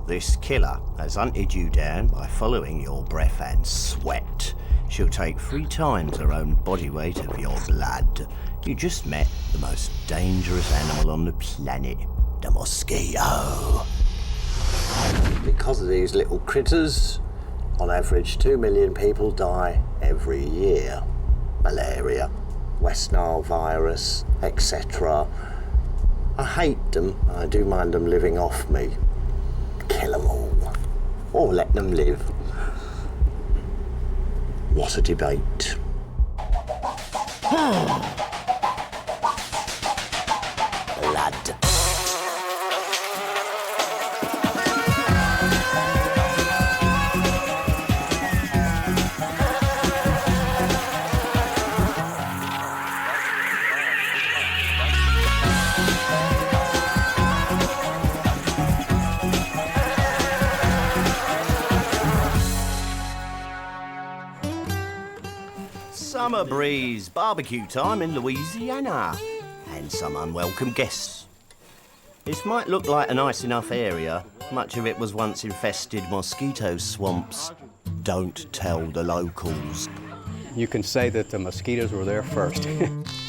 This killer has hunted you down by following your breath and sweat. She'll take 3 times her own body weight of your blood. You just met the most dangerous animal on the planet, the mosquito. Because of these little critters, on average 2 million people die every year. Malaria, West Nile virus, etc. I hate them, I do mind them living off me. Kill them all, or let them live. What a debate. Blood. Summer breeze, barbecue time in Louisiana, and some unwelcome guests. This might look like a nice enough area. Much of it was once infested mosquito swamps. Don't tell the locals. You can say that the mosquitoes were there first.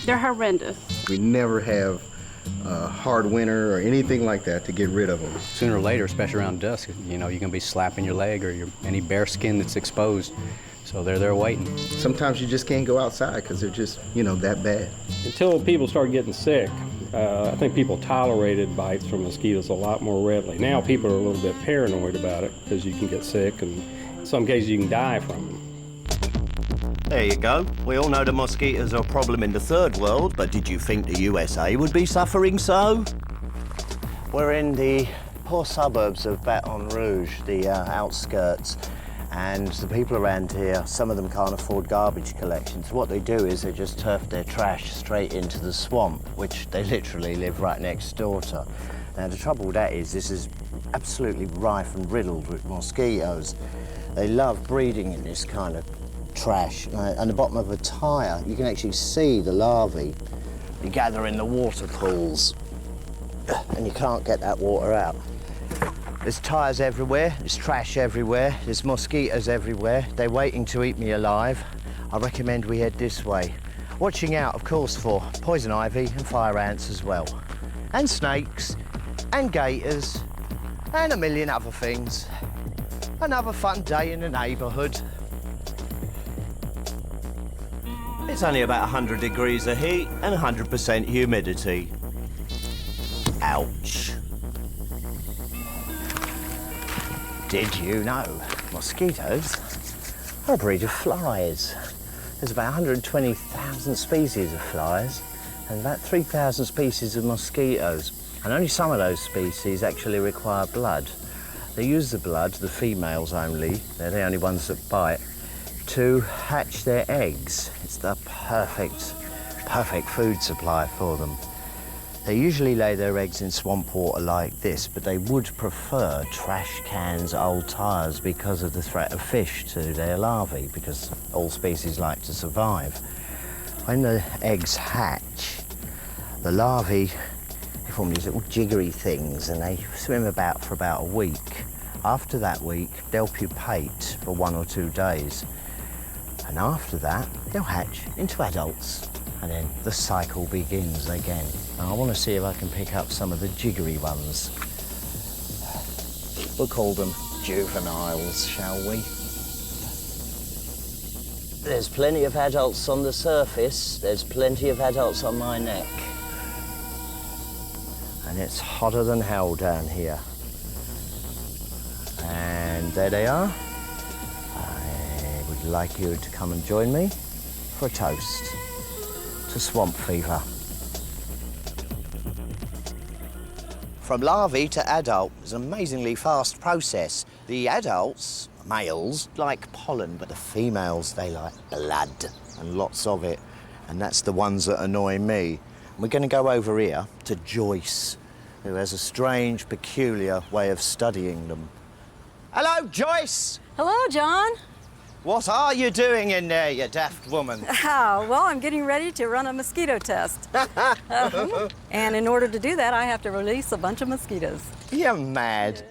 They're horrendous. We never have a hard winter or anything like that to get rid of them. Sooner or later, especially around dusk, you know, you're gonna be slapping your leg or any bare skin that's exposed. So they're there waiting. Sometimes you just can't go outside because they're just, you know, that bad. Until people started getting sick, I think people tolerated bites from mosquitoes a lot more readily. Now people are a little bit paranoid about it because you can get sick and in some cases you can die from them. There you go. We all know the mosquitoes are a problem in the third world, but did you think the USA would be suffering so? We're in the poor suburbs of Baton Rouge, the outskirts. And the people around here, some of them can't afford garbage collection. So what they do is they just turf their trash straight into the swamp, which they literally live right next door to. Now the trouble with that is this is absolutely rife and riddled with mosquitoes. They love breeding in this kind of trash. On the bottom of a tyre, you can actually see the larvae. They gather in the water pools, and you can't get that water out. There's tyres everywhere, there's trash everywhere, there's mosquitoes everywhere. They're waiting to eat me alive. I recommend we head this way. Watching out, of course, for poison ivy and fire ants as well. And snakes, and gators, and a million other things. Another fun day in the neighbourhood. It's only about 100 degrees of heat and 100% humidity. Ouch. Did you know mosquitoes are a breed of flies? There's about 120,000 species of flies and about 3,000 species of mosquitoes. And only some of those species actually require blood. They use the blood, the females only, they're the only ones that bite, to hatch their eggs. It's the perfect food supply for them. They usually lay their eggs in swamp water like this, but they would prefer trash cans, old tyres, because of the threat of fish to their larvae, because all species like to survive. When the eggs hatch, the larvae form these little jiggery things, and they swim about for about a week. After that week, they'll pupate for 1 or 2 days. And after that, they'll hatch into adults. And then the cycle begins again. And I want to see if I can pick up some of the jiggery ones. We'll call them juveniles, shall we? There's plenty of adults on the surface. There's plenty of adults on my neck. And it's hotter than hell down here. And there they are. I would like you to come and join me for a toast to swamp fever. From larvae to adult is an amazingly fast process. The adults, males, like pollen, but the females, they like blood, and lots of it. And that's the ones that annoy me. We're going to go over here to Joyce, who has a strange, peculiar way of studying them. Hello, Joyce! Hello, John. What are you doing in there, you daft woman? Well, I'm getting ready to run a mosquito test. And in order to do that, I have to release a bunch of mosquitoes. You're mad.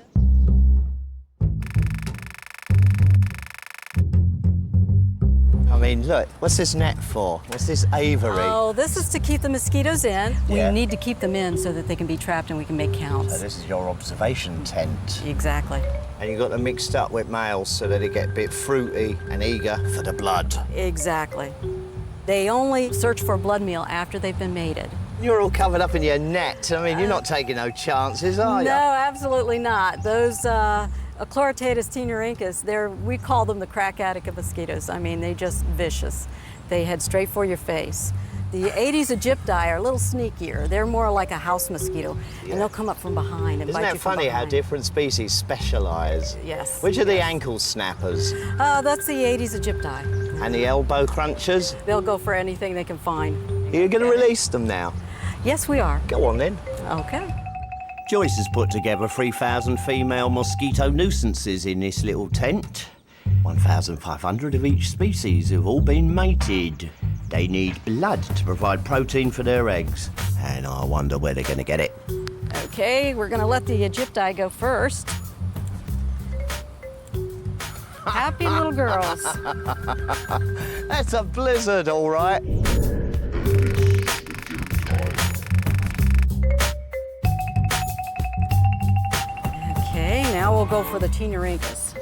mean, look, what's this net for? What's this aviary? Oh, this is to keep the mosquitoes in. Yeah. We need to keep them in so that they can be trapped and we can make counts. So this is your observation tent. Exactly. And you got them mixed up with males so that they get a bit fruity and eager for the blood. Exactly. They only search for a blood meal after they've been mated. You're all covered up in your net. I mean, you're not taking no chances, are you? No, absolutely not. Those Achlorotatus taeniorhynchus, we call them the crack addict of mosquitoes. I mean, they're just vicious. They head straight for your face. The Aedes aegypti are a little sneakier. They're more like a house mosquito, and they'll come up from behind and Isn't bite that you from funny how behind. different species specialise? Yes. Which are the ankle snappers That's the Aedes aegypti. and the elbow crunchers? They'll go for anything they can find. Are you going to release them now? Yes, we are. Go on then. Okay. Joyce has put together 3,000 female mosquito nuisances in this little tent. 1,500 of each species have all been mated. They need blood to provide protein for their eggs. And I wonder where they're going to get it. Okay, we're going to let the aegypti go first. Happy little girls. That's a blizzard, all right. Okay, now we'll go for the taeniorhynchus.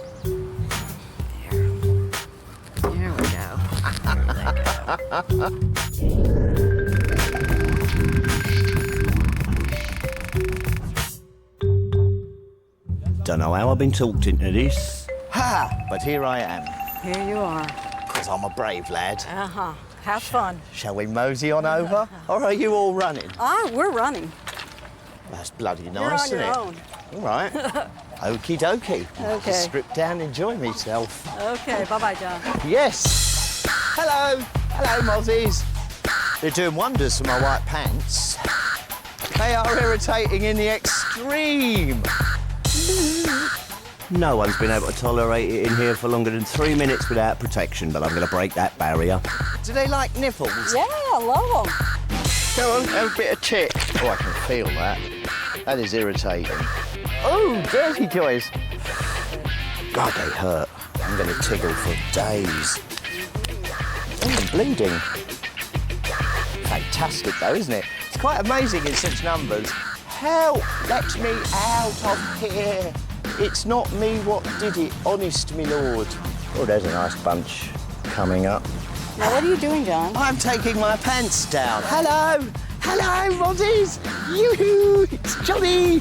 There we go. There they go. Don't know how I've been talked into this. Ha! But here I am, Here you are. because I'm a brave lad. Uh-huh. Have fun. Shall we mosey on over? Or are you all running? We're running. That's bloody You're nice, on isn't your it? own. All right. Okie dokie. Okay. Just strip down, enjoy myself. Okay, bye-bye, John. Yes. Hello. Hello, mozzies. They're doing wonders for my white pants. They are irritating in the extreme. No one's been able to tolerate it in here for longer than 3 minutes without protection, but I'm going to break that barrier. Do they like nipples? Yeah, I love them. Go on, have a bit of chick. Oh, I can feel that. That is irritating. Oh, dirty joys. God, they hurt. I'm going to tickle for days. Oh, I'm bleeding. Fantastic, though, isn't it? It's quite amazing in such numbers. Help! Let me out of here. It's not me what did it, honest me lord. Oh, there's a nice bunch coming up. Now, what are you doing, John? I'm taking my pants down. Hello! Hello, mozzies! Yoo-hoo! It's Johnny!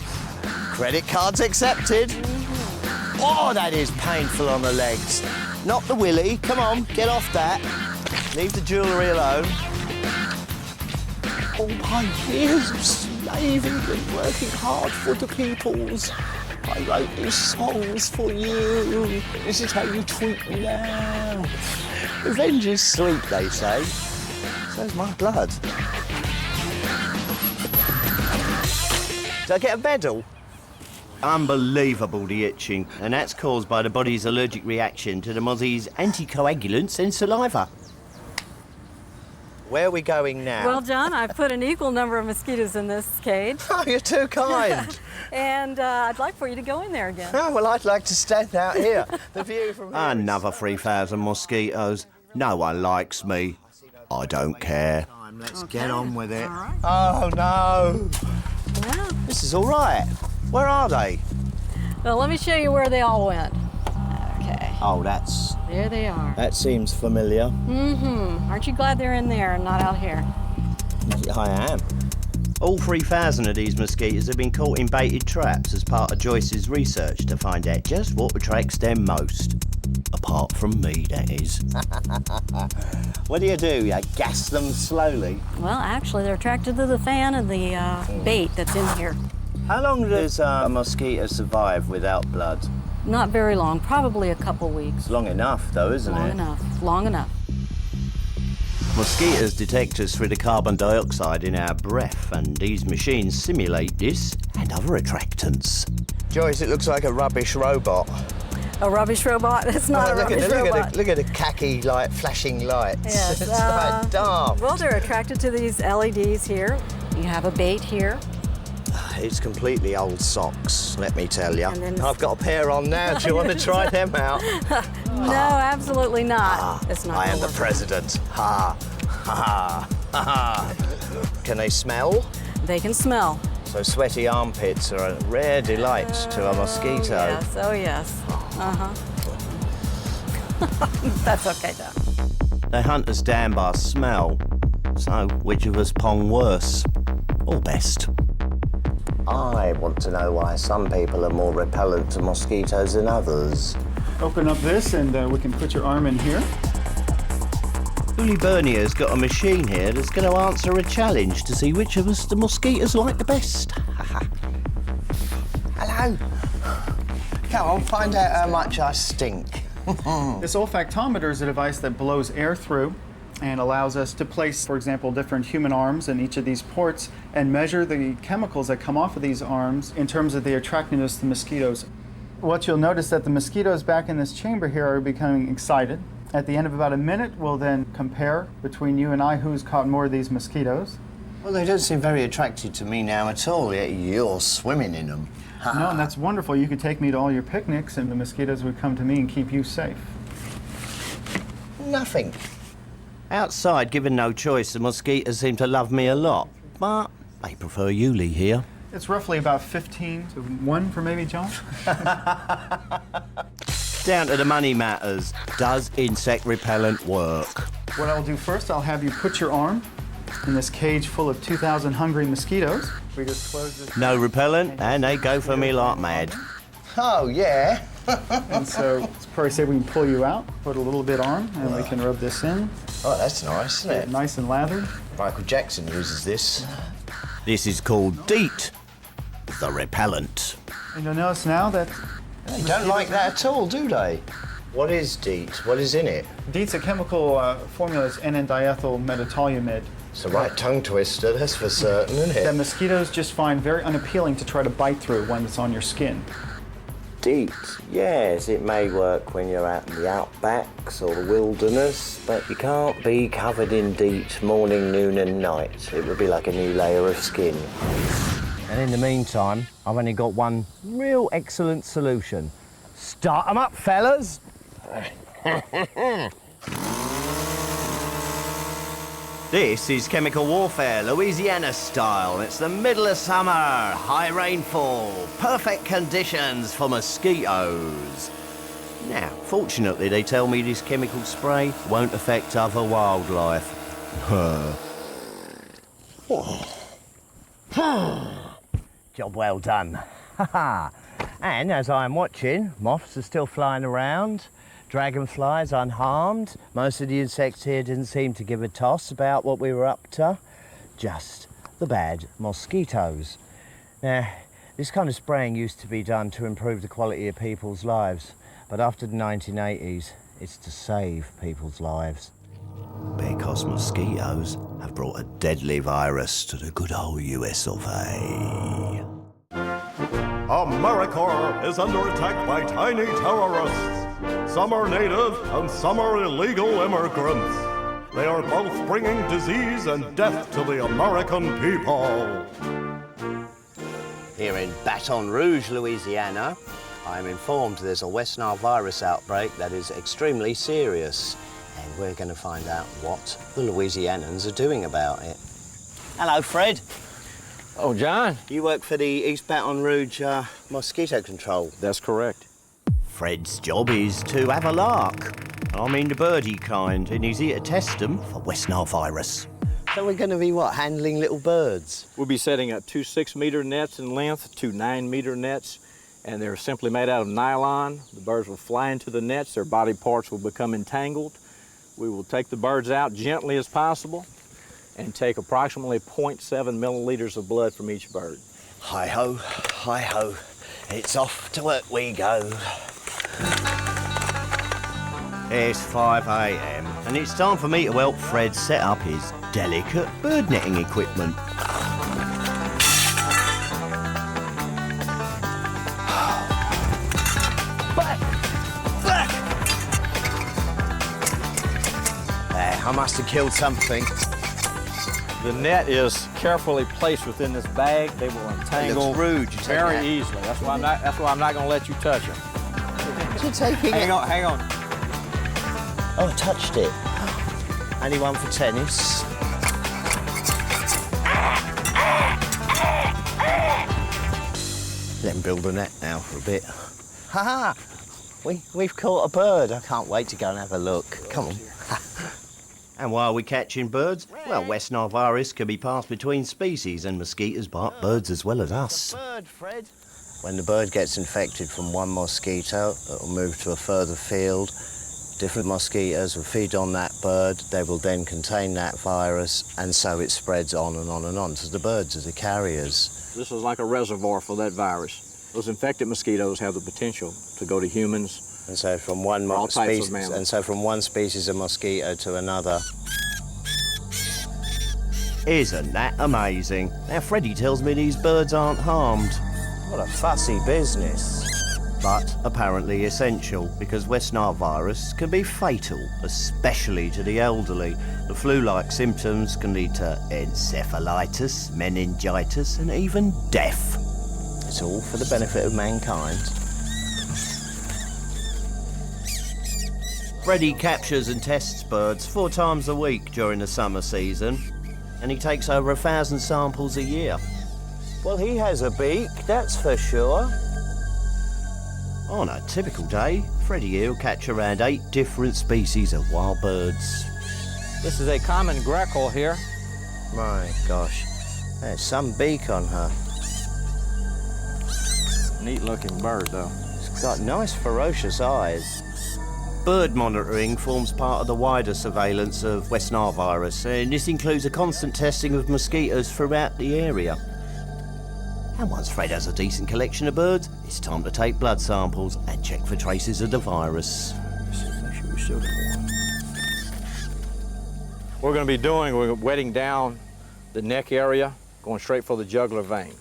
Credit cards accepted. Oh, that is painful on the legs. Not the willy. Come on, get off that. Leave the jewellery alone. All my years of slaving and working hard for the peoples, I wrote these songs for you. This is how you treat me now. Revenge is sweet, they say. So's my blood. Did I get a medal? Unbelievable, the itching. And that's caused by the body's allergic reaction to the mozzie's anticoagulants and saliva. Where are we going now? Well, John, I've put an equal number of mosquitoes in this cage, Oh, you're too kind. and I'd like for you to go in there again. Oh, well, I'd like to stand out here. The view from here. Another 3,000 mosquitoes. No one likes me. I don't care. Let's get on with it. All right. Oh, no. Well, This is all right. Where are they? well, let me show you where they all went. Okay, Oh, there they are. that seems familiar. Aren't you glad they're in there and not out here? I am. All 3,000 of these mosquitoes have been caught in baited traps as part of Joyce's research to find out just what attracts them most. Apart from me, that is. What do? You gas them slowly? Well, actually, they're attracted to the fan and the bait that's in here. How long does a mosquito survive without blood? Not very long, probably a couple weeks. It's long enough, though, isn't Long it? enough, long enough. Mosquitoes detect us through the carbon dioxide in our breath, and these machines simulate this and other attractants. Joyce, it looks like a rubbish robot. A rubbish robot? It's not a rubbish robot. Look at the khaki light, flashing lights. Yes, It's like dark. well, they're attracted to these LEDs here. You have a bait here. It's completely old socks, let me tell you. And then- I've got a pair on now. Do you want to try them out? No, absolutely not. It's not I gonna am the work. president. Ha, ha, ha, ha. Can they smell? They can smell. So sweaty armpits are a rare delight to a mosquito. Oh, yes. Uh-huh. That's okay, though. They hunt us down by smell. So, which of us pong worse? Or best? I want to know why some people are more repellent to mosquitoes than others. Open up this and we can put your arm in here. Uli Bernier's got a machine here that's going to answer a challenge to see which of us the mosquitoes like the best. Hello. Come on, find out how much I stink. This olfactometer is a device that blows air through and allows us to place, for example, different human arms in each of these ports and measure the chemicals that come off of these arms in terms of their attractiveness to mosquitoes. What you'll notice that the mosquitoes back in this chamber here are becoming excited. At the end of about a minute, we'll then compare between you and I who's caught more of these mosquitoes. Well, they don't seem very attracted to me now at all, yet you're swimming in them. No, and that's wonderful. You could take me to all your picnics and the mosquitoes would come to me and keep you safe. Nothing. Outside, given no choice, the mosquitoes seem to love me a lot, but they prefer Uli here. It's roughly about 15 to 1 for maybe John. Down to the money matters. Does insect repellent work? What I'll do first, I'll have you put your arm in this cage full of 2,000 hungry mosquitoes. We just close this. No repellent, and they go for me like mad. Oh, yeah. And so it's probably say we can pull you out, put a little bit on, and we can rub this in. Oh, that's nice, isn't it? Nice and lathered. Michael Jackson uses this. This is called DEET, the repellent. And you'll notice now that They don't like that at all, do they? What is DEET? What is in it? DEET's a chemical formula is N-diethyl metatoluamide. It's a right tongue twister, that's for certain, isn't That it? mosquitoes just find very unappealing to try to bite through when it's on your skin. DEET, yes, it may work when you're out in the outbacks or the wilderness, but you can't be covered in DEET morning, noon and night. It would be like a new layer of skin. And in the meantime, I've only got one real excellent solution. Start 'em up, fellas! This is chemical warfare, Louisiana style. It's the middle of summer, high rainfall, perfect conditions for mosquitoes. Now, fortunately, they tell me this chemical spray won't affect other wildlife. Job well done. And as I'm watching, moths are still flying around, dragonflies unharmed. Most of the insects here didn't seem to give a toss about what we were up to. Just the bad mosquitoes. Now, this kind of spraying used to be done to improve the quality of people's lives, but after the 1980s, it's to save people's lives. Because mosquitoes have brought a deadly virus to the good old US of A. America is under attack by tiny terrorists. Some are native and some are illegal immigrants. They are both bringing disease and death to the American people. Here in Baton Rouge, Louisiana, I'm informed there's a West Nile virus outbreak that is extremely serious. And we're going to find out what the Louisianans are doing about it. Hello, Fred. Oh, John? You work for the East Baton Rouge Mosquito Control. That's correct. Fred's job is to have a lark. I mean the birdie kind, and he's here to test them for West Nile virus. So we're going to be, what, handling little birds? We'll be setting up 2 6-meter nets in length, 2 9-meter nets, and they're simply made out of nylon. The birds will fly into the nets, their body parts will become entangled. We will take the birds out gently as possible and take approximately 0.7 milliliters of blood from each bird. Hi-ho, hi-ho. It's off to work we go. It's 5 a.m. and it's time for me to help Fred set up his delicate bird netting equipment. I must have killed something. The net is carefully placed within this bag. They will entangle It looks rude. You take very that. easily. That's why I'm not going to let you touch them. You're taking Hang it. on, hang on. Oh, I touched it. Anyone for tennis? Let him build a net now for a bit. Ha ha! We've caught a bird. I can't wait to go and have a look. Come on. And why are we catching birds? Well, West Nile virus can be passed between species, and mosquitoes bite birds as well as us. Bird, Fred. When the bird gets infected from one mosquito, it will move to a further field. Different mosquitoes will feed on that bird. They will then contain that virus, and so it spreads on and on and on. So the birds are the carriers. This is like a reservoir for that virus. Those infected mosquitoes have the potential to go to humans. And so from one species of mosquito to another. Isn't that amazing? Now Freddie tells me these birds aren't harmed. What a fussy business. But apparently essential, because West Nile virus can be fatal, especially to the elderly. The flu-like symptoms can lead to encephalitis, meningitis, and even death. It's all for the benefit of mankind. Freddie captures and tests birds 4 times a week during the summer season, and he takes over 1,000 samples a year. Well, he has a beak, that's for sure. On a typical day, Freddie here will catch around 8 different species of wild birds. This is a common grackle here. My gosh, there's some beak on her. Neat looking bird though. It's got nice ferocious eyes. Bird monitoring forms part of the wider surveillance of West Nile virus, and this includes a constant testing of mosquitoes throughout the area. And once Fred has a decent collection of birds, it's time to take blood samples and check for traces of the virus. We're going to be doing, we're wetting down the neck area, going straight for the jugular vein.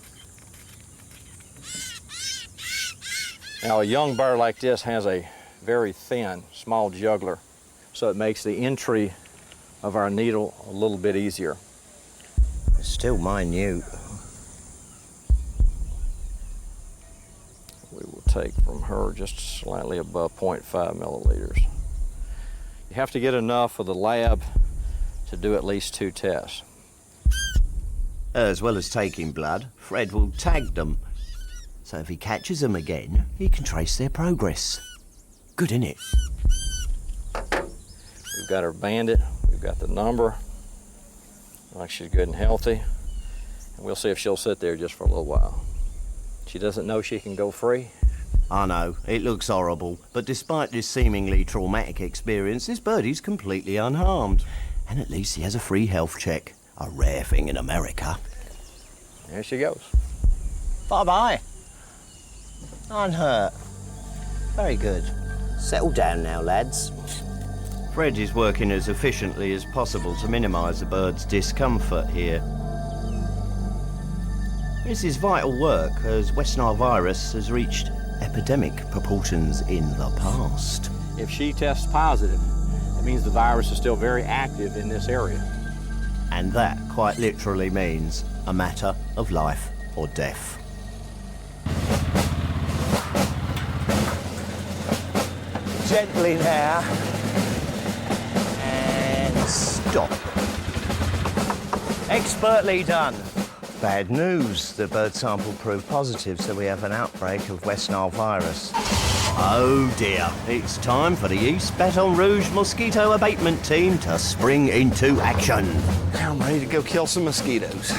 Now a young bird like this has a very thin, small jugular, so it makes the entry of our needle a little bit easier. It's still minute. We will take from her just slightly above 0.5 milliliters. You have to get enough for the lab to do at least 2 tests. As well as taking blood, Fred will tag them. So if he catches them again, he can trace their progress. Good, innit? We've got her banded, we've got the number. Like she's good and healthy. And we'll see if she'll sit there just for a little while. She doesn't know she can go free. I know, it looks horrible, but despite this seemingly traumatic experience, this birdie's completely unharmed. And at least he has a free health check, a rare thing in America. There she goes. Bye-bye. Unhurt. Very good. Settle down now, lads. Fred is working as efficiently as possible to minimise the bird's discomfort here. This is vital work, as West Nile virus has reached epidemic proportions in the past. If she tests positive, it means the virus is still very active in this area. And that quite literally means a matter of life or death. Gently now. And stop. Expertly done. Bad news. The bird sample proved positive, so we have an outbreak of West Nile virus. Oh dear. It's time for the East Baton Rouge Mosquito Abatement Team to spring into action. Now I'm ready to go kill some mosquitoes.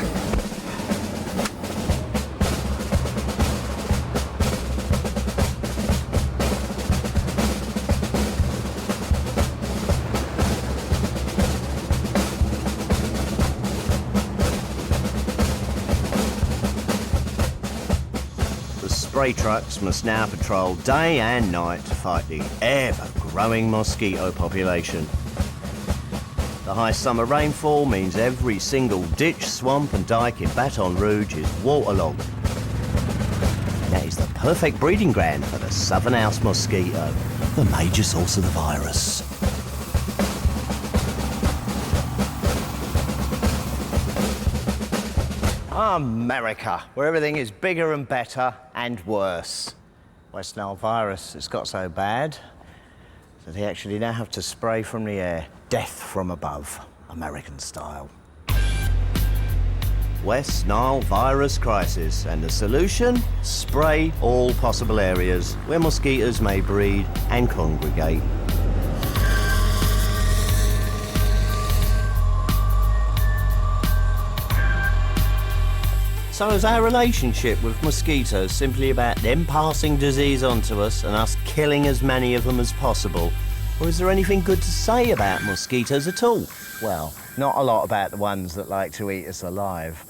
Spray trucks must now patrol day and night to fight the ever-growing mosquito population. The high summer rainfall means every single ditch, swamp and dike in Baton Rouge is waterlogged. That is the perfect breeding ground for the southern house mosquito, the major source of the virus. America, where everything is bigger and better and worse. West Nile virus, it's got so bad. So they actually now have to spray from the air. Death from above, American style. West Nile virus crisis, and the solution? Spray all possible areas where mosquitoes may breed and congregate. So is our relationship with mosquitoes simply about them passing disease onto us and us killing as many of them as possible? Or is there anything good to say about mosquitoes at all? Well, not a lot about the ones that like to eat us alive.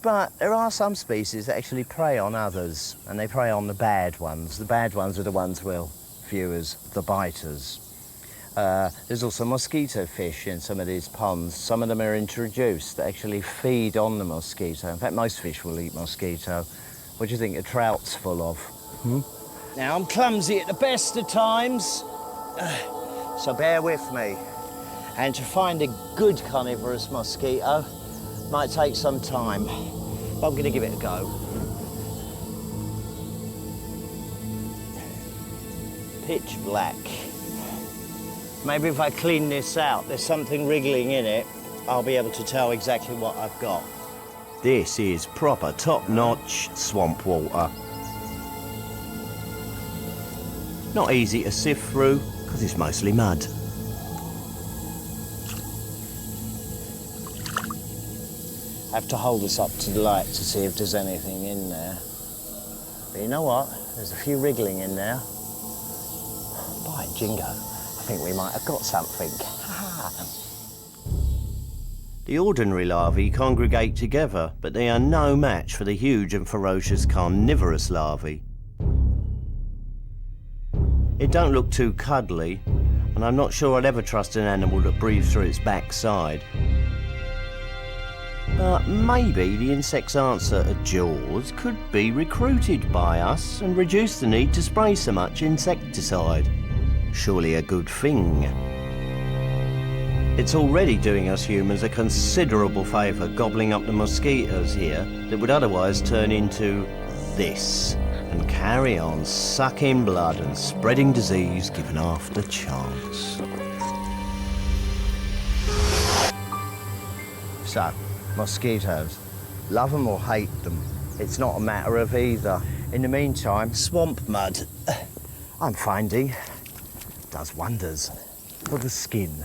But there are some species that actually prey on others, and they prey on the bad ones. The bad ones are the ones we'll view as the biters. There's also mosquito fish in some of these ponds. Some of them are introduced that actually feed on the mosquito. In fact, most fish will eat mosquito. What do you think a trout's full of? Now, I'm clumsy at the best of times, so bear with me. And to find a good carnivorous mosquito might take some time, but I'm going to give it a go. Pitch black. Maybe if I clean this out, there's something wriggling in it, I'll be able to tell exactly what I've got. This is proper top-notch swamp water. Not easy to sift through, because it's mostly mud. I have to hold this up to the light to see if there's anything in there. But you know what? There's a few wriggling in there. By jingo, I think we might have got something. The ordinary larvae congregate together, but they are no match for the huge and ferocious carnivorous larvae. It don't look too cuddly, and I'm not sure I'd ever trust an animal that breathes through its backside. But maybe the insect's answer to Jaws could be recruited by us and reduce the need to spray so much insecticide. Surely a good thing. It's already doing us humans a considerable favour gobbling up the mosquitoes here that would otherwise turn into this and carry on sucking blood and spreading disease given half the chance. So, mosquitoes. Love them or hate them. It's not a matter of either. In the meantime, swamp mud, I'm finding, does wonders for the skin.